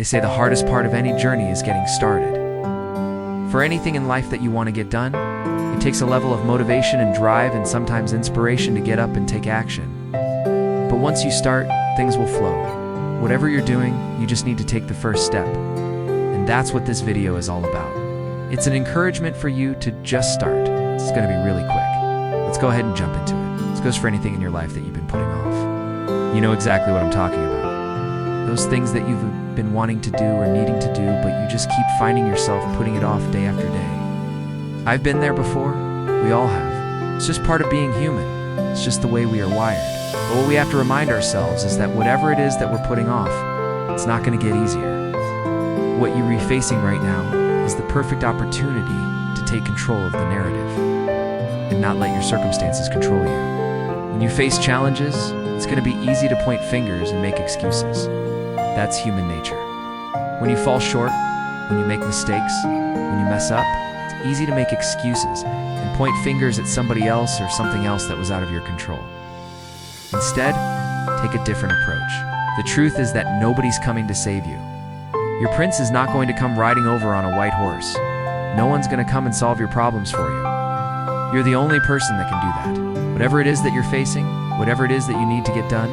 They say the hardest part of any journey is getting started. For anything in life that you want to get done, it takes a level of motivation and drive and sometimes inspiration to get up and take action. But once you start, things will flow. Whatever you're doing, you just need to take the first step. And that's what this video is all about. It's an encouragement for you to just start. It's going to be really quick. Let's go ahead and jump into it. This goes for anything in your life that you've been putting off. You know exactly what I'm talking about. Those things that you've been wanting to do or needing to do, but you just keep finding yourself putting it off day after day. I've been there before. We all have. It's just part of being human. It's just the way we are wired. But what we have to remind ourselves is that whatever it is that we're putting off, it's not going to get easier. What you're refacing right now is the perfect opportunity to take control of the narrative and not let your circumstances control you. When you face challenges, it's going to be easy to point fingers and make excuses. That's human nature. When you fall short, when you make mistakes, when you mess up, it's easy to make excuses and point fingers at somebody else or something else that was out of your control. Instead, take a different approach. The truth is that nobody's coming to save you. Your prince is not going to come riding over on a white horse. No one's going to come and solve your problems for you. You're the only person that can do that. Whatever it is that you're facing, whatever it is that you need to get done,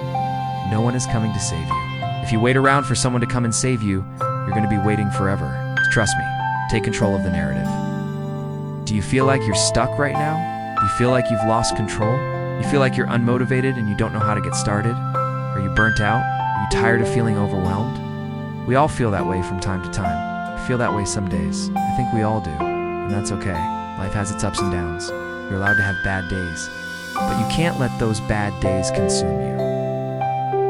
no one is coming to save you. If you wait around for someone to come and save you, you're going to be waiting forever. Trust me, take control of the narrative. Do you feel like you're stuck right now? Do you feel like you've lost control? You feel like you're unmotivated and you don't know how to get started? Are you burnt out? Are you tired of feeling overwhelmed? We all feel that way from time to time. I feel that way some days. I think we all do, and that's okay. Life has its ups and downs. You're allowed to have bad days, but you can't let those bad days consume you.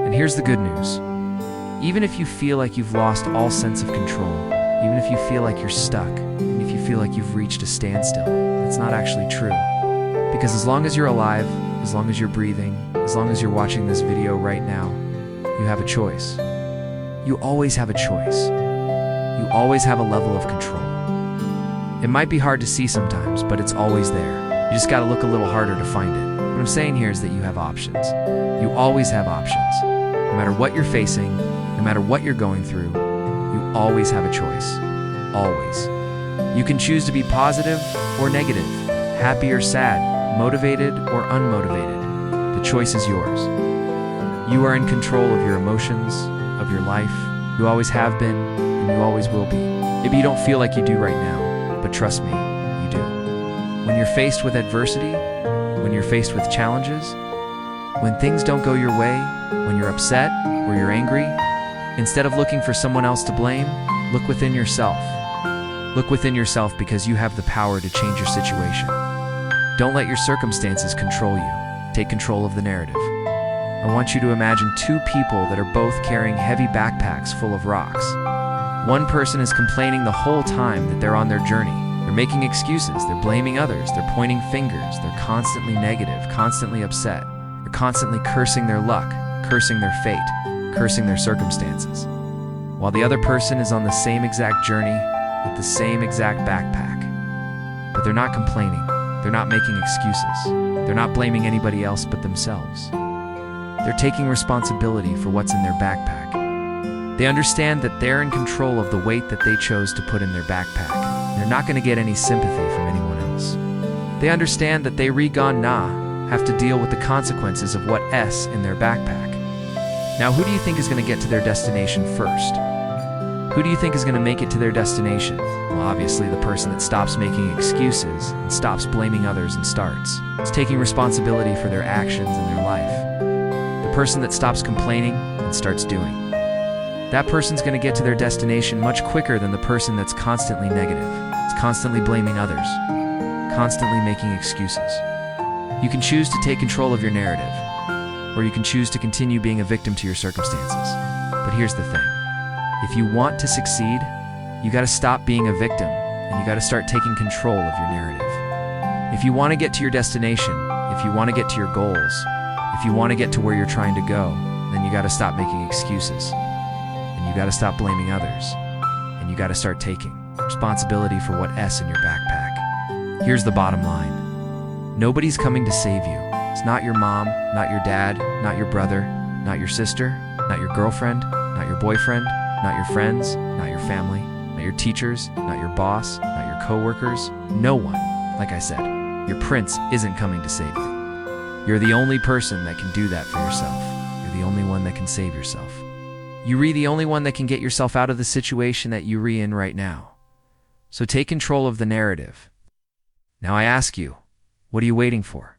And here's the good news. Even if you feel like you've lost all sense of control, even if you feel like you're stuck, even if you feel like you've reached a standstill, that's not actually true. Because as long as you're alive, as long as you're breathing, as long as you're watching this video right now, you have a choice. You always have a choice. You always have a level of control. It might be hard to see sometimes, but it's always there. You just gotta look a little harder to find it. What I'm saying here is that you have options. You always have options. No matter what you're facing, no matter what you're going through, you always have a choice. Always. You can choose to be positive or negative, happy or sad, motivated or unmotivated. The choice is yours. You are in control of your emotions, of your life. You always have been, and you always will be. Maybe you don't feel like you do right now, but trust me, you do. When you're faced with adversity, when you're faced with challenges, when things don't go your way, when you're upset or you're angry, instead of looking for someone else to blame, look within yourself. Look within yourself because you have the power to change your situation. Don't let your circumstances control you. Take control of the narrative. I want you to imagine two people that are both carrying heavy backpacks full of rocks. One person is complaining the whole time that they're on their journey. They're making excuses, they're blaming others, they're pointing fingers, they're constantly negative, constantly upset. They're constantly cursing their luck, cursing their fate, cursing their circumstances. While the other person is on the same exact journey with the same exact backpack. But they're not complaining, they're not making excuses, they're not blaming anybody else but themselves. They're taking responsibility for what's in their backpack. They understand that they're in control of the weight that they chose to put in their backpack. They're not going to get any sympathy from anyone else. They understand that they have to deal with the consequences of what S in their backpack. Now, who do you think is going to get to their destination first? Who do you think is going to make it to their destination? Well, obviously the person that stops making excuses and stops blaming others and starts taking responsibility for their actions and their life. The person that stops complaining and starts doing. That person's going to get to their destination much quicker than the person that's constantly negative. It's constantly blaming others, constantly making excuses. You can choose to take control of your narrative, or you can choose to continue being a victim to your circumstances. But here's the thing. If you want to succeed, you got to stop being a victim, and you got to start taking control of your narrative. If you want to get to your destination, if you want to get to your goals, if you want to get to where you're trying to go, then you got to stop making excuses. And you got to stop blaming others. And you got to start taking responsibility for what S in your backpack. Here's the bottom line. Nobody's coming to save you. It's not your mom, not your dad, not your brother, not your sister, not your girlfriend, not your boyfriend, Not your friends, not your family, not your teachers, not your boss, not your coworkers. No one. Like I said, your prince isn't coming to save you. You're the only person that can do that for yourself. You're the only one that can save yourself. You're the only one that can get yourself out of the situation that you're in right now. So take control of the narrative. Now I ask you, what are you waiting for?